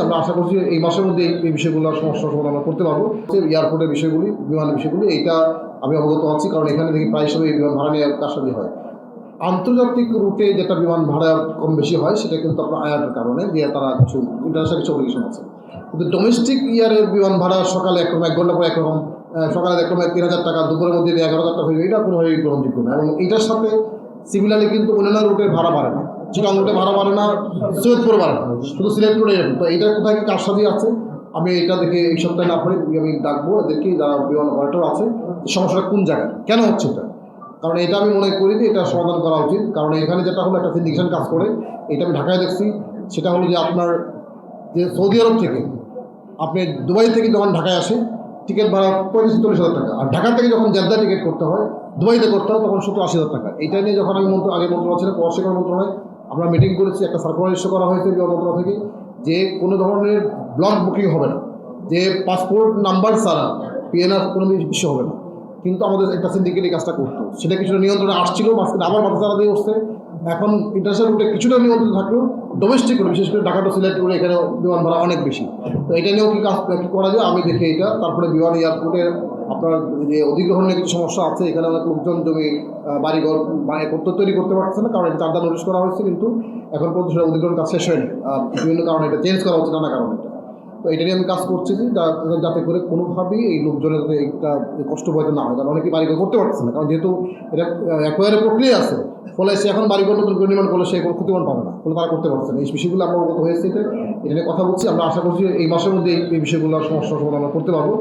আমরা আশা করছি এই মাসের মধ্যে এই বিষয়গুলোর সমস্যার সমাধান আমরা করতে পারবো। এয়ারপোর্টের বিষয়গুলি, বিমানের বিষয়গুলি, এইটা আমি অবগত আছি, কারণ এখানে দেখি প্রায় সময় এই বিমান ভাড়া নিয়ে কারসাজি হয়। আন্তর্জাতিক রুটে যেটা বিমান ভাড়া কম বেশি হয় সেটা কিন্তু আপনার আয়াতের কারণে যে তারা কিছু ইন্টারন্যাশনাল কিছু অব্লিগেশন আছে, কিন্তু ডোমেস্টিক ইয়ারের বিমান ভাড়া সকালে একরকম, 1 ঘন্টা পর একরকম, সকালে একরকম 3,000 টাকা, দুপুরের মধ্যে 11,000 টাকা হয়ে যায়, এটা কোনোভাবেই গ্রহণযোগ্য না। এবং এইটার সাথে সিমিলারলি কিন্তু অন্যান্য রুটের ভাড়া বাড়ে না, চিটাং রুটে ভাড়া বাড়ে না, সৈয়দপুর বাড়ে না, শুধু সিলেক্ট রুটে এরকম। তো এইটার কোথায় কি কারসাজি আছে আমি এটা দেখে এই সপ্তাহে না পরে আমি ডাকবো এদেরকে, যারা বিমান অপারেটর আছে, সমস্যাটা কোন জায়গায় কেন হচ্ছে এটা। কারণ এটা আমি মনে করি যে এটা সমাধান করা উচিত। কারণ এখানে যেটা হলো একটা সিন্ডিকেশন কাজ করে, এটা আমি ঢাকায় দেখছি। সেটা হলো যে আপনার যে সৌদি আরব থেকে আপনি দুবাই থেকে যখন ঢাকায় আসে টিকিট ভাড়া 35-40 হাজার টাকা, আর ঢাকা থেকে যখন জেদ্দা টিকিট করতে হয়, দুবাইতে করতে হয়, তখন 70-80 হাজার টাকা। এটা নিয়ে যখন আমি আগে মন্ত্রণালয় ছিল, প্রবাসীকরণ মন্ত্রণালয়, আমরা মিটিং করেছি, একটা সার্কুলার ইস্যু করা হয়েছে বিমান মন্ত্রণালয় থেকে যে কোনো ধরনের ব্লক বুকিং হবে না, যে পাসপোর্ট নাম্বার ছাড়া পিএনআর কোনো ইস্যু হবে না। কিন্তু আমাদের একটা সিন্ডিকেট এই কাজটা করতো, সেটা কিছুটা নিয়ন্ত্রণে আসছিল, মাঝখানে আবার মাথা চারা দিয়ে উঠছে। এখন ইন্টারন্যাশনাল রুটে কিছুটা নিয়ন্ত্রণ থাকলেও ডোমেস্টিক রুটে, বিশেষ করে ঢাকা টু সিলেট রুটে, এখানে বিমান ভাড়া অনেক বেশি। তো এটা নিয়েও কি কাজ কী করা যায় আমি দেখি এটা। তারপরে বিমান এয়ারপোর্টের আপনার যে অধিগ্রহণের কিছু সমস্যা আছে, এখানে অনেক লোকজন জমি বাড়িঘর তৈরি করতে পারছে না, কারণ এটা 4টা নোটিশ করা হয়েছে, কিন্তু এখন পর্যন্ত সেটা অধিগ্রহণ কাজ শেষ হয়নি। বিভিন্ন কারণে এটা চেঞ্জ করা হচ্ছে, নানা কারণে। তো এটা নিয়ে আমি কাজ করছি যে যাতে করে কোনোভাবেই এই লোকজনের যাতে একটা কষ্ট বইতে না হয়, কারণ অনেকেই বাড়িঘর করতে পারছে না, কারণ যেহেতু এটা অ্যাকোয়ারের প্রক্রিয়া আছে, ফলে সে এখন বাড়িঘর নতুন করে নির্মাণ করলে সে কোনো ক্ষতিপূরণ পাবে না, ফলে তারা করতে পারছে না। এই বিষয়গুলো আমরা অবগত হয়েছে, এটা নিয়ে কথা বলছি। আমরা আশা করছি এই মাসের মধ্যে এই বিষয়গুলোর সমস্যার সমাধান আমরা করতে পারবো।